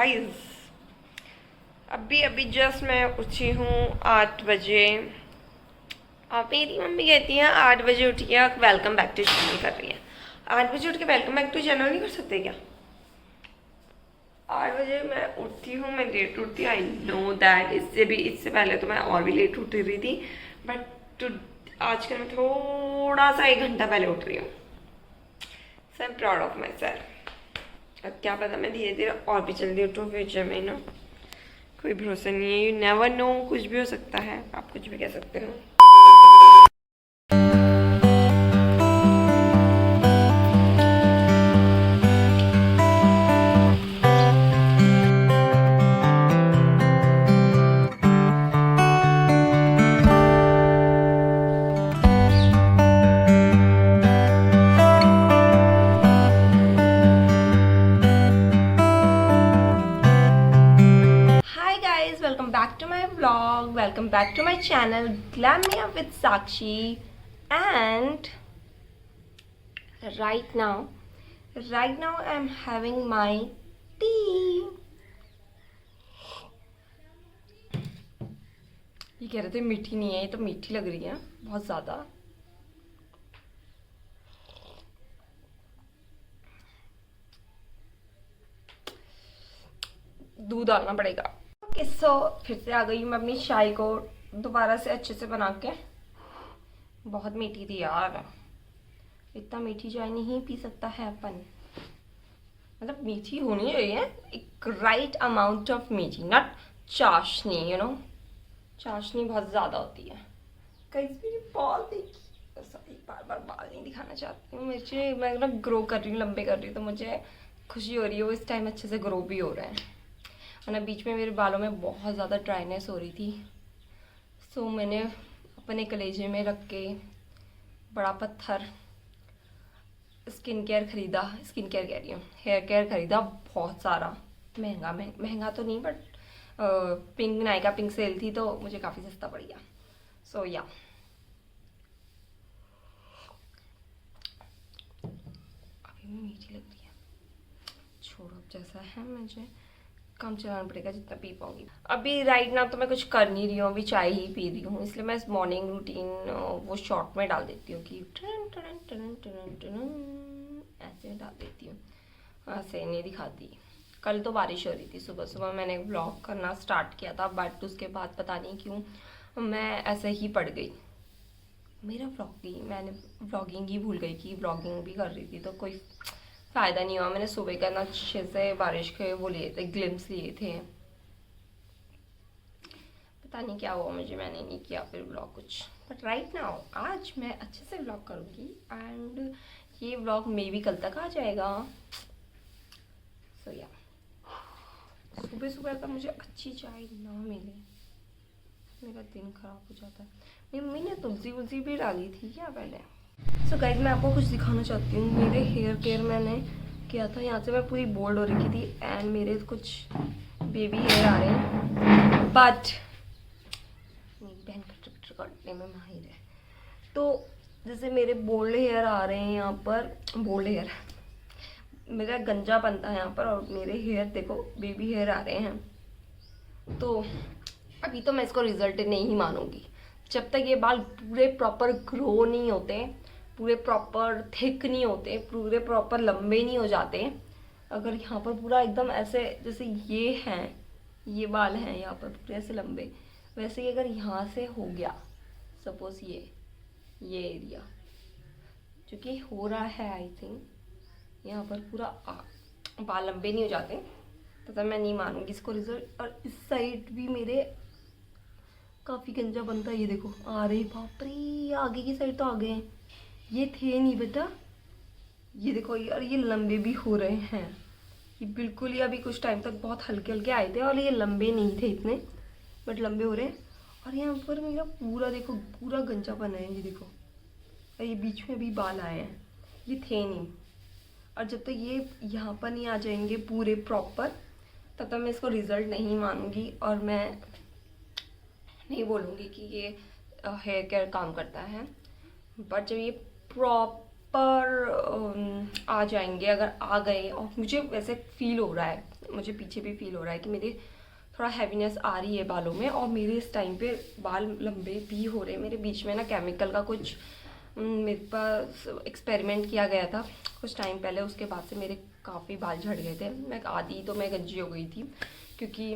Guys, अभी अभी just मैं उठी हूँ 8 बजे। और मेरी मम्मी कहती हैं 8 बजे उठिए, वेलकम बैक टू चैनल कर रही है। 8 बजे उठ के वेलकम बैक टू चैनल नहीं कर सकते क्या? 8 बजे मैं उठती हूँ, मैं लेट उठती हूँ। आई नो दैट इससे पहले तो मैं और भी लेट उठ रही थी, बट आजकल मैं थोड़ा सा 1 घंटा पहले उठ रही हूँ। So I am proud of myself. अब क्या पता मैं धीरे धीरे और भी जल्दी उठूँ फ्यूचर में ना, कोई भरोसा नहीं है। यू नेवर नो, कुछ भी हो सकता है, आप कुछ भी कह सकते हो। Welcome back to my vlog, welcome back to my channel Glam Me Up with Sakshi. And right now I'm having my tea. ये कह रहे थे मीठी नहीं है, ये तो मीठी लग रही है बहुत ज़्यादा। दूध डालना पड़ेगा। सो फिर से आ गई हूँ मैं अपनी चाय को दोबारा से अच्छे से बना के। बहुत मीठी थी यार, इतना मीठी चाय नहीं पी सकता है अपन। मतलब मीठी होनी चाहिए, एक राइट अमाउंट ऑफ मीठी, नॉट चाशनी, यू नो। चाशनी बहुत ज़्यादा होती है। कहीं मेरी बाल देखी, सॉरी बार बार बाल नहीं दिखाना चाहती हूँ। मुझे मैं ना ग्रो कर रही हूँ, लंबे कर रही हूँ, तो मुझे खुशी हो रही है। वो इस टाइम अच्छे से ग्रो भी हो रहे हैं। और बीच में मेरे बालों में बहुत ज़्यादा ड्राइनेस हो रही थी, सो मैंने अपने कलेजे में रख के बड़ा पत्थर स्किन केयर खरीदा। स्किन केयर कह रही हूँ, हेयर केयर खरीदा बहुत सारा। महंगा तो नहीं, but pink Nykaa pink cell थी तो मुझे काफ़ी सस्ता पड़ गया। सो या अभी भी मीठी लग रही है। छोड़ो, अब जैसा है मुझे कम चलाना पड़ेगा जितना पी पाऊंगी। अभी राइट नाउ तो मैं कुछ कर नहीं रही हूँ, अभी चाय ही पी रही हूँ, इसलिए मैं मॉर्निंग रूटीन वो शॉर्ट में डाल देती हूँ कि टन टन टन टन टन ऐसे डाल देती हूँ, ऐसे नहीं दिखाती। कल तो बारिश हो रही थी, सुबह सुबह मैंने व्लॉग करना स्टार्ट किया था, बट उसके बाद पता नहीं क्यों मैं ऐसे ही पड़ गई। मेरा मैंने व्लॉगिंग ही भूल गई कि व्लॉगिंग भी कर रही थी, तो कोई फ़ायदा नहीं हुआ। मैंने सुबह का ना अच्छे से बारिश के वो लिए थे, ग्लिम्स लिए थे। पता नहीं क्या हुआ मुझे, मैंने नहीं किया फिर व्लॉग कुछ। बट राइट नाउ आज मैं अच्छे से व्लॉग करूँगी, एंड ये व्लॉग मे भी कल तक आ जाएगा। सो या सुबह सुबह अगर मुझे अच्छी चाय ना मिले, मेरा दिन ख़राब हो जाता है। मेरी मम्मी ने तुलसी वुलसी भी डाली थी क्या पहले? सो गाइस, मैं आपको कुछ दिखाना चाहती हूँ। मेरे हेयर केयर मैंने किया था, यहाँ से मैं पूरी बोल्ड हो रखी थी, एंड मेरे कुछ बेबी हेयर आ रहे हैं, बट मेरी बहन कटर काटने में माहिर है। तो जैसे मेरे बोल्ड हेयर आ रहे हैं यहाँ पर, बोल्ड हेयर मेरा गंजा बनता है यहाँ पर, और मेरे हेयर देखो बेबी हेयर आ रहे हैं। तो अभी तो मैं इसको रिजल्ट नहीं मानूंगी जब तक ये बाल पूरे प्रॉपर ग्रो नहीं होते, पूरे प्रॉपर थिक नहीं होते, पूरे प्रॉपर लंबे नहीं हो जाते। अगर यहाँ पर पूरा एकदम ऐसे जैसे ये हैं, ये बाल हैं यहाँ पर पूरे ऐसे लंबे, वैसे ही अगर यहाँ से हो गया सपोज ये एरिया जो कि हो रहा है, आई थिंक यहाँ पर पूरा बाल लंबे नहीं हो जाते, तो मैं नहीं मानूंगी इसको रिजल्ट। और इस साइड भी मेरे काफ़ी गंजा बनता है, ये देखो आ रही, बाप रे, आगे की साइड तो आ गए हैं, ये थे नहीं बेटा। ये देखो यार, ये लंबे भी हो रहे हैं। ये बिल्कुल ही अभी कुछ टाइम तक बहुत हल्के हल्के आए थे, और ये लंबे नहीं थे इतने, बट लंबे हो रहे हैं। और यहाँ पर मेरा पूरा देखो, पूरा गंजापन है, ये देखो। और ये बीच में भी बाल आए हैं, ये थे नहीं। और जब तक ये यहाँ पर नहीं आ जाएंगे पूरे प्रॉपर, तब तक मैं इसको रिज़ल्ट नहीं मानूंगी, और मैं नहीं बोलूँगी कि ये हेयर केयर काम करता है। बट जब ये प्रॉपर आ जाएंगे, अगर आ गए, और मुझे वैसे फील हो रहा है, मुझे पीछे भी फील हो रहा है कि मेरे थोड़ा हैवीनेस आ रही है बालों में, और मेरे इस टाइम पे बाल लंबे भी हो रहे हैं। मेरे बीच में ना केमिकल का कुछ मेरे पास एक्सपेरिमेंट किया गया था कुछ टाइम पहले, उसके बाद से मेरे काफ़ी बाल झड़ गए थे। मैं आधी तो मैं गंजी हो गई थी, क्योंकि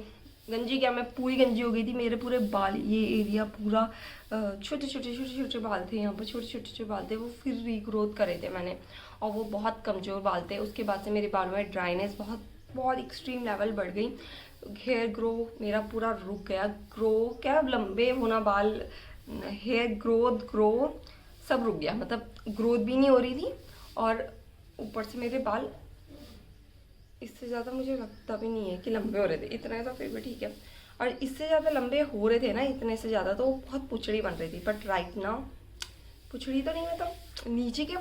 गंजी क्या, मैं पूरी गंजी हो गई थी। मेरे पूरे बाल, ये एरिया पूरा छोटे छोटे छोटे छोटे बाल थे, यहाँ पर छोटे छोटे छोटे बाल थे, वो फिर रीग्रोथ करे थे मैंने, और वो बहुत कमज़ोर बाल थे। उसके बाद से मेरे बालों में ड्राइनेस बहुत बहुत एक्सट्रीम लेवल बढ़ गई। हेयर ग्रो मेरा पूरा रुक गया। ग्रो क्या, लंबे होना बाल, हेयर ग्रो सब रुक गया। मतलब ग्रोथ भी नहीं हो रही थी, और ऊपर से मेरे बाल इससे ज़्यादा मुझे लगता भी नहीं है कि लंबे हो रहे थे। इतना तो फिर भी ठीक है, और इससे ज़्यादा लंबे हो रहे थे ना, इतने से ज़्यादा, तो बहुत पुछड़ी बन रही थी। बट राइट नाउ पुछड़ी तो नहीं, मतलब नीचे के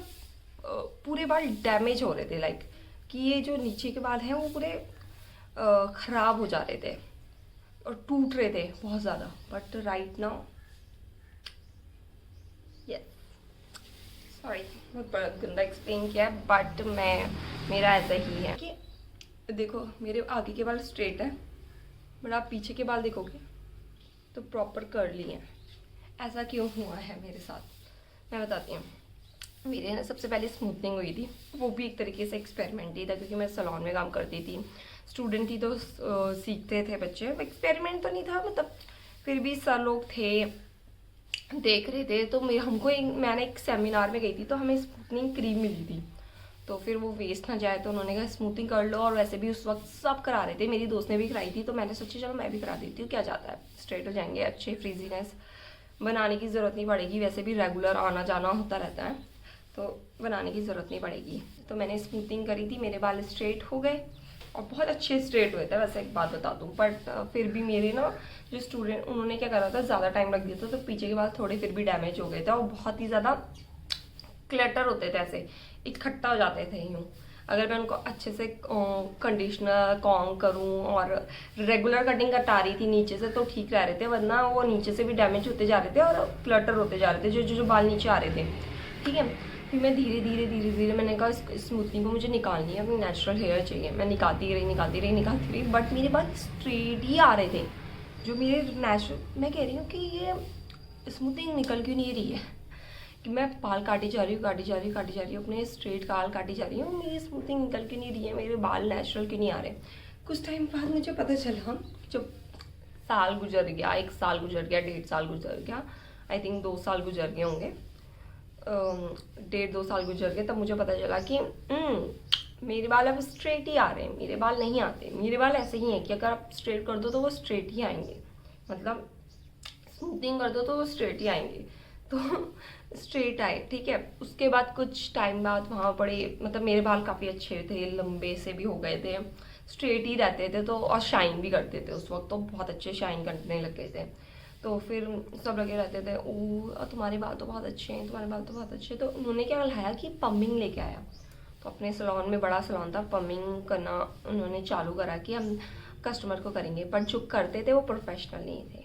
पूरे बाल डैमेज हो रहे थे। लाइक कि ये जो नीचे के बाल हैं वो पूरे ख़राब हो जा रहे थे और टूट रहे थे बहुत ज़्यादा। बट राइट नाउ सॉरी बहुत बड़ा गंदा एक्सप्लेन किया, बट मेरा ऐसा ही है कि देखो मेरे आगे के बाल स्ट्रेट है, बट आप पीछे के बाल देखोगे तो प्रॉपर कर्ली हैं। ऐसा क्यों हुआ है मेरे साथ, मैं बताती हूँ। मेरे ना सबसे पहले स्मूथनिंग हुई थी, वो भी एक तरीके से एक्सपेरिमेंट ही था, क्योंकि मैं सैलून में काम करती थी, स्टूडेंट थी, तो सीखते थे बच्चे। एक्सपेरिमेंट तो नहीं था, मतलब फिर भी सर लोग थे, देख रहे थे। तो मैंने एक सेमिनार में गई थी, तो हमें स्मूथनिंग क्रीम मिली थी, तो फिर वो वेस्ट ना जाए, तो उन्होंने कहा स्मूथिंग कर लो। और वैसे भी उस वक्त सब करा रहे थे, मेरी दोस्त ने भी कराई थी, तो मैंने सोचा चलो मैं भी करा देती हूँ, क्या जाता है, स्ट्रेट हो जाएंगे अच्छे, फ्रीजीनेस बनाने की ज़रूरत नहीं पड़ेगी। वैसे भी रेगुलर आना जाना होता रहता है, तो बनाने की ज़रूरत नहीं पड़ेगी। तो मैंने स्मूथिंग करी थी, मेरे बाल स्ट्रेट हो गए और बहुत अच्छे स्ट्रेट हुए थे। वैसे एक बात बता दूँ, बट फिर भी मेरे ना जो स्टूडेंट, उन्होंने क्या करा था, ज़्यादा टाइम रख दिया था, तो पीछे के बाल थोड़े फिर भी डैमेज हो गए थे, और बहुत ही ज़्यादा क्लटर होते थे, ऐसे इकट्ठा हो जाते थे यूँ। अगर मैं उनको अच्छे से कंडीशनर कॉम्ब करूँ और रेगुलर कटिंग कटा रही थी नीचे से, तो ठीक रह रहे थे, वरना वो नीचे से भी डैमेज होते जा रहे थे और क्लटर होते जा रहे थे, जो बाल नीचे आ रहे थे। ठीक है, फिर मैं धीरे धीरे मैंने कहा स्मूथनिंग को मुझे निकालनी है, अपनी नेचुरल हेयर चाहिए। मैं निकालती रही, बट मेरे बाल स्ट्रेट ही आ रहे थे, जो मेरे नेचुरल। मैं कह रही हूँ कि ये स्मूथनिंग निकल क्यों नहीं रही है, कि मैं बाल काटी जा रही हूँ अपने स्ट्रेट बाल काटी जा रही हूँ, मेरी स्मूथिंग निकल के नहीं रही है, मेरे बाल नेचुरल क्यों नहीं आ रहे। कुछ टाइम बाद मुझे पता चला, जब साल गुजर गया, 1 साल गुजर गया, 1.5 साल गुजर गया, आई थिंक 2 साल गुजर गए होंगे, 1.5-2 साल गुजर गए, तब मुझे पता चला कि मेरे बाल अब स्ट्रेट ही आ रहे हैं। मेरे बाल नहीं आते, मेरे बाल ऐसे ही हैं कि अगर आप स्ट्रेट कर दो तो वो स्ट्रेट ही आएंगे, मतलब स्मूथिंग कर दो तो वो स्ट्रेट ही आएंगे। तो स्ट्रेट आए, ठीक है। उसके बाद कुछ टाइम बाद वहाँ पड़े, मतलब मेरे बाल काफ़ी अच्छे थे, लंबे से भी हो गए थे, स्ट्रेट ही रहते थे, तो और शाइन भी करते थे उस वक्त, तो बहुत अच्छे शाइन करने लग गए थे। तो फिर सब लगे रहते थे, ओ तुम्हारे बाल तो बहुत अच्छे हैं, तुम्हारे बाल तो बहुत अच्छे हैं। तो उन्होंने क्या लाया कि पम्मिंग लेके आया, तो अपने सैलून में, बड़ा सैलून था, पम्मिंग करना उन्होंने चालू करा कि हम कस्टमर को करेंगे। बट जो करते थे वो प्रोफेशनल नहीं थे,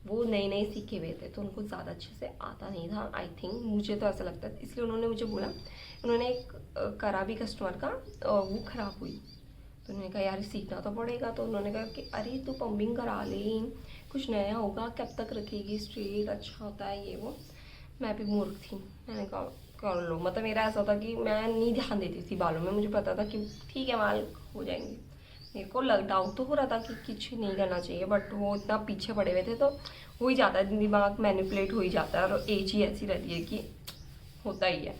वो नए सीखे हुए थे, तो उनको ज़्यादा अच्छे से आता नहीं था, आई थिंक, मुझे तो ऐसा लगता है। इसलिए उन्होंने मुझे बोला, उन्होंने एक करा भी कस्टमर का, वो ख़राब हुई, तो उन्होंने कहा यार सीखना तो पड़ेगा। तो उन्होंने कहा कि अरे तू पम्पिंग करा ले, कुछ नया होगा, कब तक रखेगी स्ट्रेट, अच्छा होता है ये वो। मैं भी मूर्ख थी, मैंने कहा कर लो। मतलब मेरा ऐसा था कि मैं नहीं ध्यान देती थी बालों में, मुझे पता था कि ठीक है बाल हो जाएंगे। मेरे को डाउट तो हो रहा था कि कुछ नहीं करना चाहिए, बट वो इतना पीछे पड़े हुए थे, तो हो ही जाता है, दिमाग मैनिपुलेट हो ही जाता है, और एज ही ऐसी रहती है कि होता ही है।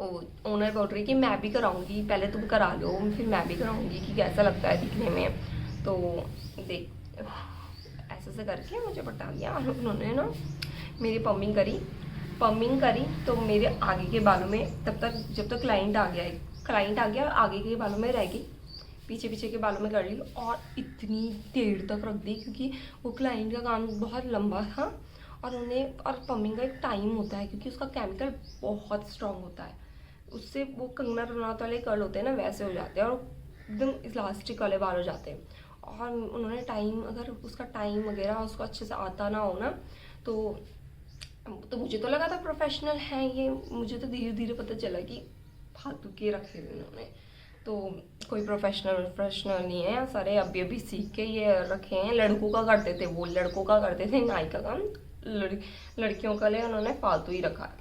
ओनर बोल रही कि मैं भी कराऊंगी, पहले तुम करा लो फिर मैं भी कराऊंगी कि कैसा लगता है दिखने में। तो देख ऐसे करके मुझे बता दिया, और उन्होंने ना मेरी पम्पिंग करी, तो मेरे आगे के बालों में तब तक, जब तक क्लाइंट आ गया आगे के बालों में रह गई, पीछे के बालों में कर ली, और इतनी देर तक रख दी, क्योंकि वो क्लाइंट का काम बहुत लंबा था, और पम्पिंग का एक टाइम होता है, क्योंकि उसका केमिकल बहुत स्ट्रॉन्ग होता है, उससे वो कंगना रनौत वाले कर्ल होते हैं ना, वैसे हो जाते हैं, और एकदम इलास्टिक वाले बाल हो जाते हैं। और उन्होंने टाइम, अगर उसका टाइम वगैरह उसको अच्छे से आता ना हो ना, तो मुझे तो लगा था प्रोफेशनल है ये, मुझे तो धीरे धीरे पता चला कि फालतू के रखे हुए उन्होंने। तो कोई प्रोफेशनल नहीं है, सारे अभी अभी सीख के ये रखे हैं। लड़कों का करते थे, वो लड़कों का करते थे नाई का काम, लड़कियों का लिए उन्होंने फालतू ही रखा है,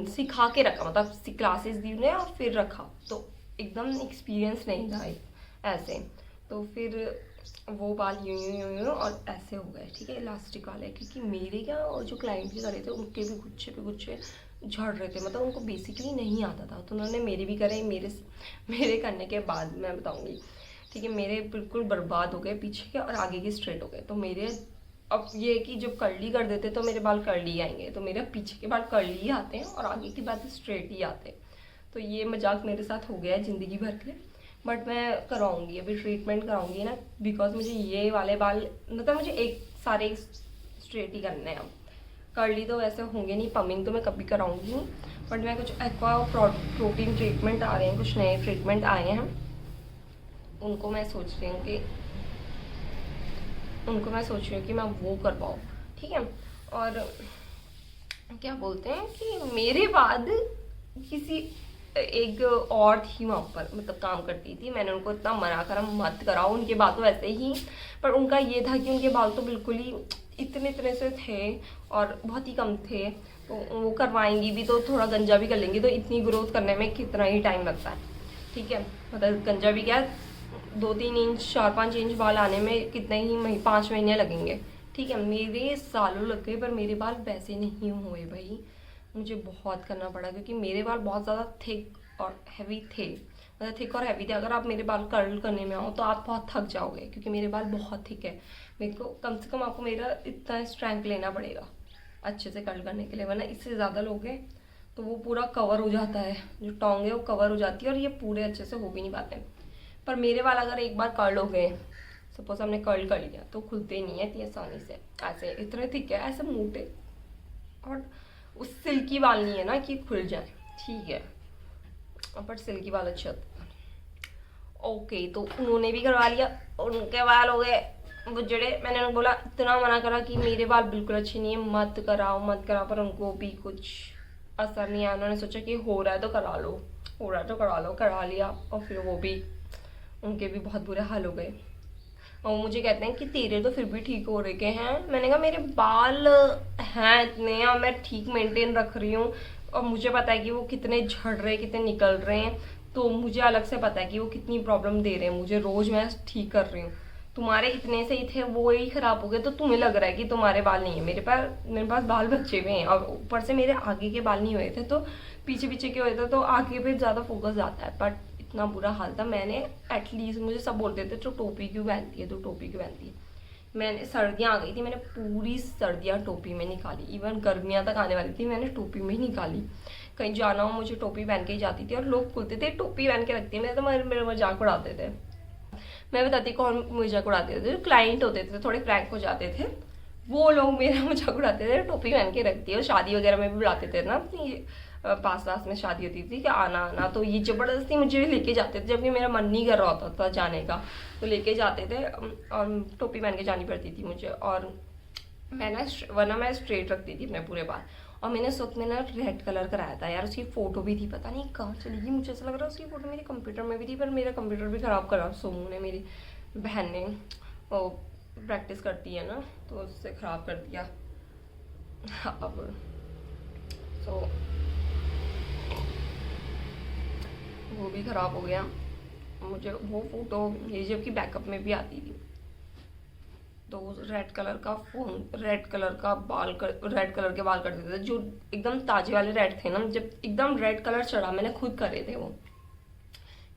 सिखा के रखा, मतलब क्लासेस दी उन्हें और फिर रखा, तो एकदम एक्सपीरियंस नहीं था ऐसे। तो फिर वो बाल यूं और ऐसे हो गए, ठीक है, इलास्टिक वाले। क्योंकि मेरे क्या, और जो क्लाइंट भी करे थे उनके भी गुच्छे पे गुच्छे झड़ रहे थे, मतलब उनको बेसिकली नहीं आता था। तो उन्होंने मेरे भी करे, मेरे करने के बाद मैं बताऊँगी, ठीक है, मेरे बिल्कुल बर्बाद हो गए, पीछे के और आगे के स्ट्रेट हो गए। तो मेरे अब ये कि जब कर्ली कर देते तो मेरे बाल कर्ली आएंगे, तो मेरे पीछे के बाल कर्ली ही आते हैं और आगे के बाल स्ट्रेट ही आते हैं। तो ये मजाक मेरे साथ हो गया है ज़िंदगी भर के, बट मैं कराऊंगी, अभी ट्रीटमेंट कराऊंगी ना, बिकॉज मुझे ये वाले बाल, मतलब मुझे एक सारे स्ट्रेट ही करने हैं। अब कर्ली तो वैसे होंगे नहीं, पमिंग तो मैं कभी कराऊंगी नहीं, बट मैं कुछ एक्वा प्रोटीन ट्रीटमेंट आ रहे हैं, कुछ नए ट्रीटमेंट आए हैं, उनको मैं सोच रही हूँ कि मैं वो करवाऊँ, ठीक है। और क्या बोलते हैं कि मेरे बाद किसी एक और थी वहाँ पर, मतलब काम करती थी, मैंने उनको इतना मना करा मत कराओ, उनके बाल तो वैसे ही, पर उनका ये था कि उनके बाल तो बिल्कुल ही इतने से थे और बहुत ही कम थे, तो वो करवाएंगी भी तो थोड़ा गंजा भी कर लेंगी, तो इतनी ग्रोथ करने में कितना ही टाइम लगता है, ठीक है। मतलब गंजा भी क्या, 2-3 इंच 4-5 इंच बाल आने में कितने ही 5 महीने लगेंगे, ठीक है। मेरे सालों लग गए, पर मेरे बाल वैसे नहीं हुए भाई, मुझे बहुत करना पड़ा, क्योंकि मेरे बाल बहुत ज़्यादा थिक और हैवी थे, मतलब थिक और हैवी थे। अगर आप मेरे बाल कर्ल करने में आओ तो आप बहुत थक जाओगे, क्योंकि मेरे बाल बहुत थिक है। मेरे को कम से कम आपको मेरा इतना स्ट्रेंथ लेना पड़ेगा अच्छे से कर्ल करने के लिए, वरना इससे ज़्यादा लोगे तो वो पूरा कवर हो जाता है, जो टोंग है वो कवर हो जाती है और ये पूरे अच्छे से हो भी नहीं पाते। पर मेरे बाल अगर एक बार कर्ल हो गए, सपोज हमने कर्ल कर लिया, तो खुलते नहीं है इतनी आसानी से, ऐसे इतने थिक है, ऐसे मोटे, और उस सिल्की बाल नहीं है ना कि खुल जाए, ठीक है, बट सिल्की बाल अच्छे होते हैं। ओके, तो उन्होंने भी करवा लिया, उनके बाल हो गए वो जड़े। मैंने उनको बोला, इतना मना करा कि मेरे बाल बिल्कुल अच्छे नहीं है, मत कराओ, पर उनको भी कुछ असर नहीं आया। उन्होंने सोचा कि हो रहा है तो करा लो, करा लिया, और फिर वो भी, उनके भी बहुत बुरे हाल हो गए। और मुझे कहते हैं कि तेरे तो फिर भी ठीक हो रखे हैं। मैंने कहा मेरे बाल हैं इतने और मैं ठीक मेंटेन रख रही हूँ, और मुझे पता है कि वो कितने झड़ रहे हैं, कितने निकल रहे हैं, तो मुझे अलग से पता है कि वो कितनी प्रॉब्लम दे रहे हैं मुझे, रोज़ मैं ठीक कर रही हूँ। तुम्हारे इतने से ही थे, वो ही खराब हो गए, तो तुम्हें लग रहा है कि तुम्हारे बाल नहीं है। मेरे पास बाल बच्चे हुए हैं, और ऊपर से मेरे आगे के बाल नहीं हुए थे, तो पीछे के हुए थे, तो आगे पे ज़्यादा फोकस आता है। बट इतना बुरा हाल था, मैंने एटलीस्ट, मुझे सब बोलते थे तो टोपी क्यों पहनती है। मैंने, सर्दियाँ आ गई थी, मैंने पूरी सर्दियाँ टोपी में निकाली, इवन गर्मियाँ तक आने वाली थी, मैंने टोपी में ही निकाली। कहीं जाना हो मुझे टोपी पहन के ही जाती थी, और लोग बोलते थे टोपी पहन के रखती है, मेरे तो मेरे मजाक उड़ाते थे। मैं बताती कौन मजाक उड़ाते थे, जो क्लाइंट होते थे थोड़े फ्रैंक हो जाते थे, वो लोग मेरा मजाक उड़ाते थे, टोपी पहन के रखती है। और शादी वगैरह में भी बुलाते थे ना, अपनी पास में शादी होती थी कि आना, तो ये ज़बरदस्ती मुझे लेके जाते थे, जबकि मेरा मन नहीं कर रहा होता था जाने का, तो लेके जाते थे, और टोपी पहन के जानी पड़ती थी मुझे। और मैं ना, वरना मैं स्ट्रेट रखती थी अपने पूरे बाल। और मैंने उस वक्त में ना रेड कलर कराया था यार, उसकी फ़ोटो भी थी, पता नहीं कहाँ चली गई, मुझे ऐसा लग रहा है उसकी फ़ोटो मेरे कंप्यूटर में भी थी, पर मेरा कंप्यूटर भी ख़राब करा सोमू ने, मेरी बहन ने, वो प्रैक्टिस करती है ना, तो उससे ख़राब कर दिया। अब तो वो भी ख़राब हो गया। मुझे वो फ़ोटो मेरी जबकि बैकअप में भी आती थी, तो रेड कलर का रेड कलर के बाल कर देते थे, जो एकदम ताजे वाले रेड थे ना, जब एकदम रेड कलर चढ़ा, मैंने खुद करे थे वो,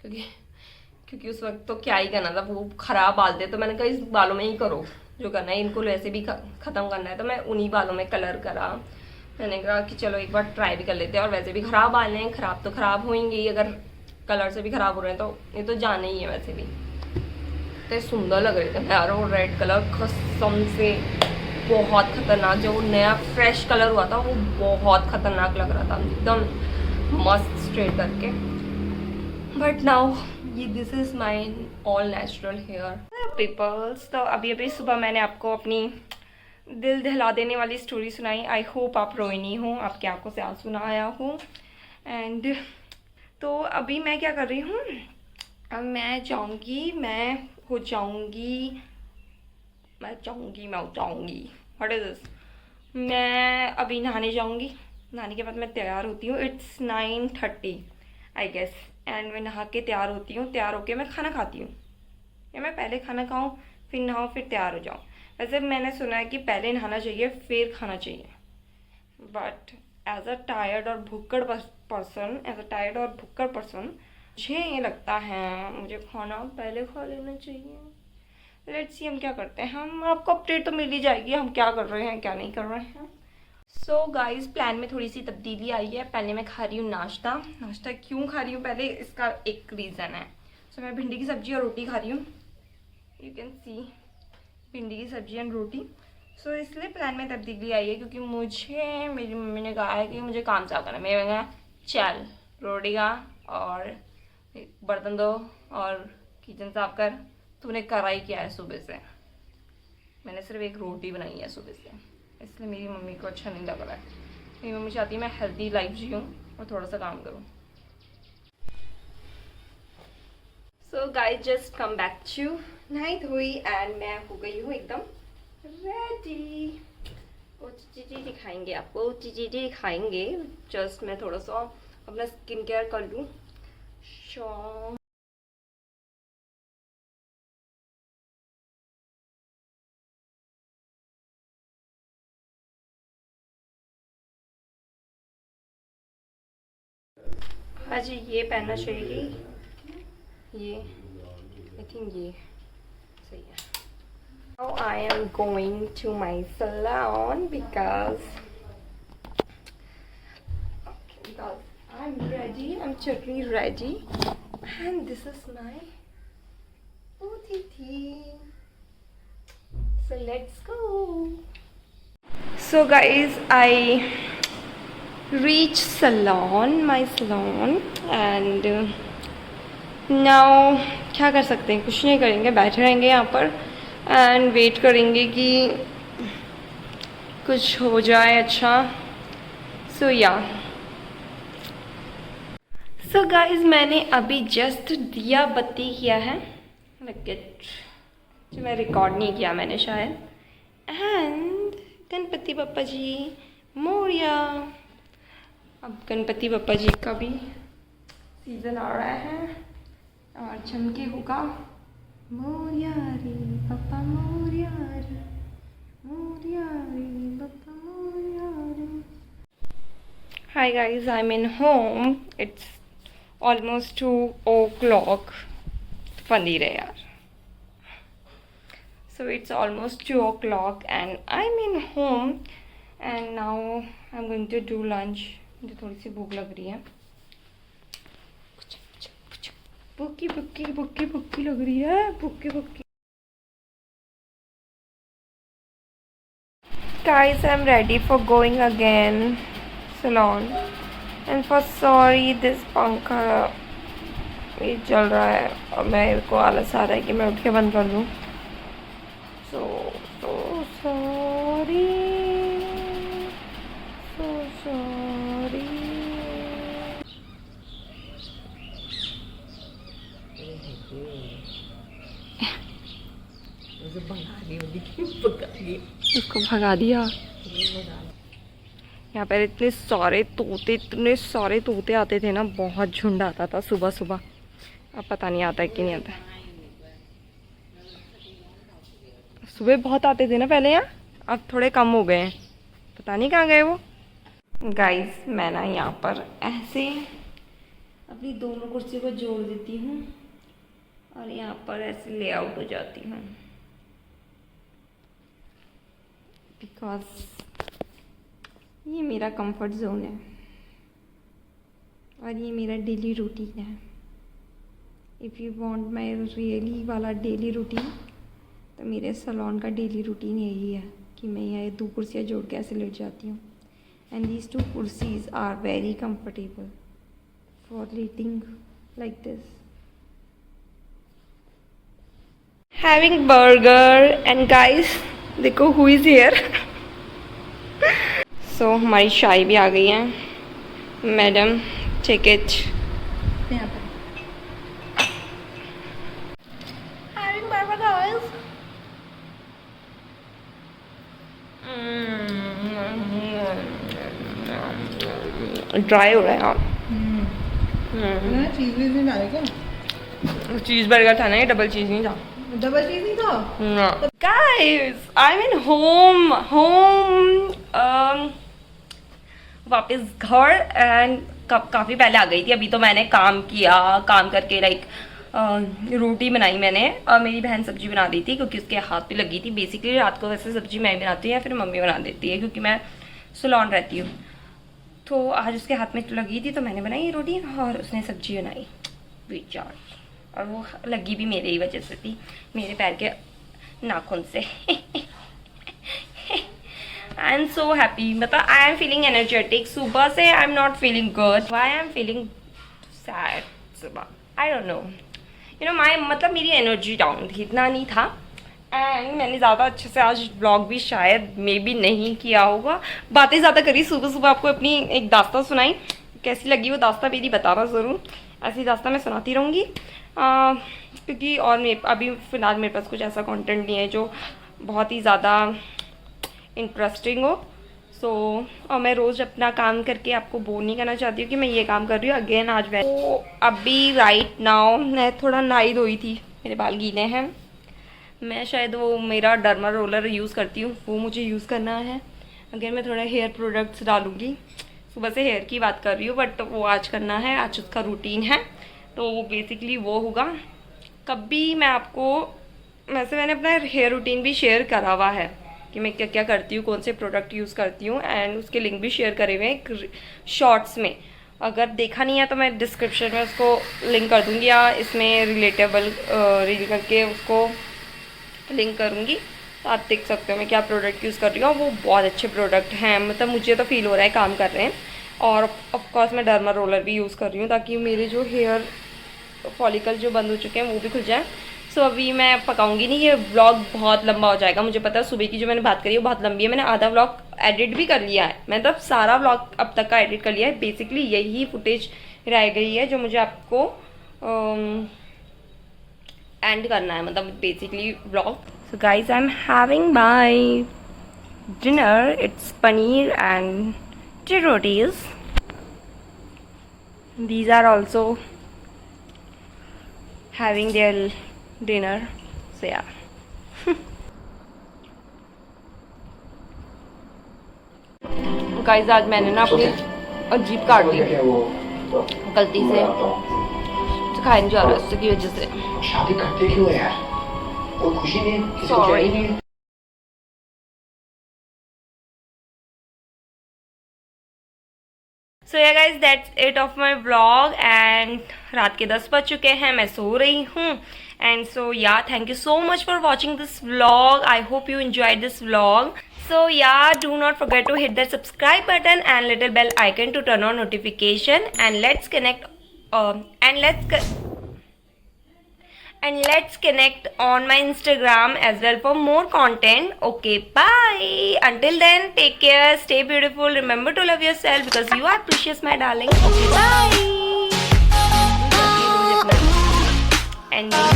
क्योंकि उस वक्त तो क्या ही करना था, वो ख़राब बाल थे, तो मैंने कहा इस बालों में ही करो जो करना है, इनको वैसे भी ख़त्म करना है, तो मैं उन्हीं बालों में कलर करा। मैंने कहा कि चलो एक बार ट्राई भी कर लेते हैं, और वैसे भी ख़राब बाल हैं, ख़राब तो ख़राब होंगे ही, अगर कलर से भी ख़राब हो रहे हैं तो ये तो जाने ही है। वैसे भी इतने सुंदर लग रहे थे यार, वो रेड कलर कसम से बहुत खतरनाक, जो नया फ्रेश कलर हुआ था वो बहुत खतरनाक लग रहा था, एकदम मस्त स्ट्रेट करके। बट नाउ ये this is my all natural hair peoples. तो अभी सुबह मैंने आपको अपनी दिल दहला देने वाली स्टोरी सुनाई। आई होप आप रोए नहीं हो, आपकी आंखों से आंसू ना आया हो। एंड तो अभी मैं क्या कर रही हूँ, अब मैं जाऊँगी, मैं हो जाऊँगी व्हाट इज दिस, मैं अभी नहाने जाऊँगी। नहाने के बाद मैं तैयार होती हूँ। It's 9:30 I guess. एंड मैं नहा के तैयार होती हूँ। तैयार होके मैं खाना खाती हूँ, या मैं पहले खाना खाऊँ फिर नहाऊँ फिर तैयार हो जाऊँ। वैसे मैंने सुना है कि पहले नहाना चाहिए फिर खाना चाहिए, बट एज अ टायर्ड और भुक्कड़ पर्सन मुझे ये लगता है मुझे खाना पहले खा लेना चाहिए। लेट्स सी हम क्या करते हैं। हम आपको अपडेट तो मिल ही जाएगी हम क्या कर रहे हैं क्या नहीं कर रहे हैं। सो गाइस, प्लान में थोड़ी सी तब्दीली आई है। पहले मैं खा रही हूँ नाश्ता। नाश्ता क्यों खा रही हूँ पहले, इसका एक रीज़न है। सो मैं भिंडी की सब्जी और रोटी खा रही हूँ। यू कैन सी भिंडी की सब्जी एंड रोटी। सो इसलिए प्लान में तब्दीली आई है क्योंकि मुझे मेरी मम्मी ने कहा है कि मुझे काम साफ करना है। मैंने कहा चल रोटी खा और बर्तन धो और किचन साफ कर। तूने करा ही क्या है सुबह से, मैंने सिर्फ एक रोटी बनाई है सुबह से, इसलिए मेरी मम्मी को अच्छा नहीं लग रहा है। मेरी मम्मी चाहती है मैं हेल्दी लाइफ जीऊँ और थोड़ा सा काम करूँ। So guys just come back to, नहाई धोई एंड मैं हो गई हूँ एकदम रेडी। वो चीज़ी दिखाएंगे आपको, चीज़ी दिखाएंगे। जस्ट मैं थोड़ा सा अपना स्किन केयर कर लूँ। हाँ जी, ये पहनना चाहिए, ये आई थिंक ये सही है। Now I am going to my salon because I'm ready, I'm totally ready, and this is my OTT. So let's go. So guys, I reach my salon and now क्या कर सकते हैं, कुछ नहीं करेंगे, बैठे रहेंगे यहाँ पर एंड वेट करेंगे कि कुछ हो जाए अच्छा। सो गाइस, मैंने अभी जस्ट दिया बत्ती किया है, जो मैं रिकॉर्ड नहीं किया मैंने शायद। एंड गणपति बप्पा जी मोरया। अब गणपति बप्पा जी का भी सीज़न आ रहा है और चमके होगा मोरया रे बप्पा मोरया रे, मोरया रे बप्पा मोरया रे। Hi guys, I'm in home. It's almost 2 o'clock. Funny रहे यार। So it's almost 2 o'clock and I'm in home and now I'm going to do lunch. मुझे थोड़ी सी भूख लग रही है, भूखी भूखी भूखी भूखी लग रही है, भूखी भूखी। Guys, I'm ready for going again salon and for sorry this पंखा ये चल रहा है और मेरे को आलस आ रहा है कि मैं उठ के बंद कर दूँ। so sorry, so sorry। उसको भगा दिया। यहाँ पर इतने सारे तोते आते थे ना, बहुत झुंड आता था सुबह सुबह। अब पता नहीं आता है कि नहीं आता। सुबह बहुत आते थे ना पहले यहाँ, अब थोड़े कम हो गए हैं, पता नहीं कहाँ गए वो। गाइस, मैं ना यहाँ पर ऐसे अपनी दोनों कुर्सी को जोड़ देती हूँ और यहाँ पर ऐसे लेआउट हो जाती हूँ बिकॉज ये मेरा कंफर्ट जोन है और ये मेरा डेली रूटीन है। If you want my really वाला डेली रूटीन, तो मेरे सैलून का डेली रूटीन यही है कि मैं यहाँ 2 कुर्सियाँ जोड़ के ऐसे लेट जाती हूँ एंड दीज 2 कुर्सीज are very comfortable for eating like this, having burger. And guys देखो हु इज़ हियर। सो हमारी चाय भी आ गई है। मैडम टिकट यहाँ पर watching. Bye bye guys. Dry हो रहा है यार. चीज भी नहीं डाले क्या? चीज बर्गर था ना, ये डबल चीज नहीं था. डबल चीज नहीं था. गाइस आई मीन होम वापस घर एंड काफ़ी पहले आ गई थी. अभी तो मैंने काम किया, काम करके लाइक रोटी बनाई मैंने और मेरी बहन सब्जी बना दी थी क्योंकि उसके हाथ पे लगी थी. बेसिकली रात को वैसे सब्जी मैं बनाती हूँ या फिर मम्मी बना देती है क्योंकि मैं सलोन रहती हूँ. तो आज उसके हाथ में लगी थी तो मैंने बनाई रोटी और उसने सब्जी बनाई बेचार. और वो लगी भी मेरे ही वजह से थी, मेरे पैर के नाखून से. I am so happy. मतलब आई एम फीलिंग एनर्जेटिक. सुबह से I am not feeling good. Why I am feeling sad सुबह, I don't know. You know my मतलब मेरी एनर्जी डाउन थी, इतना नहीं था. एंड मैंने ज़्यादा अच्छे से आज ब्लॉग भी शायद मे बी नहीं किया होगा. बातें ज़्यादा करी. सुबह सुबह आपको अपनी एक दास्तां सुनाई. कैसी लगी वो दास्तां मेरी बताना ज़रूर. ऐसी दास्तां मैं सुनाती रहूँगी क्योंकि और अभी फ़िलहाल मेरे पास कुछ ऐसा कंटेंट नहीं है जो बहुत ही ज़्यादा इंटरेस्टिंग हो. सो और मैं रोज़ अपना काम करके आपको बोर नहीं करना चाहती हूँ कि मैं ये काम कर रही हूँ. अगेन आज मैं तो अभी राइट नाउ मैं थोड़ा नहाई धोई थी, मेरे बाल गीले हैं. मैं शायद वो मेरा डर्मा रोलर यूज़ करती हूँ, वो मुझे यूज़ करना है. अगेन मैं थोड़ा हेयर प्रोडक्ट्स डालूँगी. सुबह से हेयर की बात कर रही हूँ बट वो आज करना है, आज उसका रूटीन है. तो बेसिकली वो होगा. कभी मैं आपको वैसे मैंने अपना हेयर रूटीन भी शेयर करा हुआ है कि मैं क्या क्या करती हूँ, कौन से प्रोडक्ट यूज़ करती हूँ एंड उसके लिंक भी शेयर करे हुए हैं शॉर्ट्स में. अगर देखा नहीं है तो मैं डिस्क्रिप्शन में उसको लिंक कर दूँगी या इसमें रिलेटेबल रील करके उसको लिंक करूँगी. तो आप देख सकते हो मैं क्या प्रोडक्ट यूज़ कर रही हूँ. वो बहुत अच्छे प्रोडक्ट हैं. मतलब मुझे तो फील हो रहा है काम कर रहे हैं. और ऑफकोर्स मैं डर्मा रोलर भी यूज़ कर रही हूँ ताकि मेरे जो हेयर फॉलिकल जो बंद हो चुके हैं वो भी खुल जाए. सो अभी मैं पकाऊंगी नहीं. ये व्लॉग बहुत लंबा हो जाएगा. मुझे पता है सुबह की जो मैंने बात करी है वो बहुत लंबी है. मैंने आधा व्लॉग एडिट भी कर लिया है. मतलब सारा व्लॉग अब तक का एडिट कर लिया है. बेसिकली यही फुटेज रह गई है जो मुझे आपको एंड करना है. मतलब basically vlog. So guys I am having my dinner. It's paneer and 2 rotis. These are also having their dinner. So yeah. Guys आज मैंने ना अपनी अजीब काट दी गलती से. खाया नहीं जा रहा उससे की वजह से. शादी करते क्यों यार? कोई खुशी नहीं, किसी को चाहिए नहीं. सो yeah guys that's it of my vlog. And रात के 10 बज चुके हैं, मैं सो रही हूँ. And so yeah thank you so much for watching this vlog. I hope you enjoyed this vlog. So yeah do not forget to hit that subscribe button and little bell icon to turn on notification. And let's connect and let's connect on my Instagram as well for more content. Okay, bye. Until then, take care, stay beautiful, remember to love yourself because you are precious, my darling. Okay, bye. And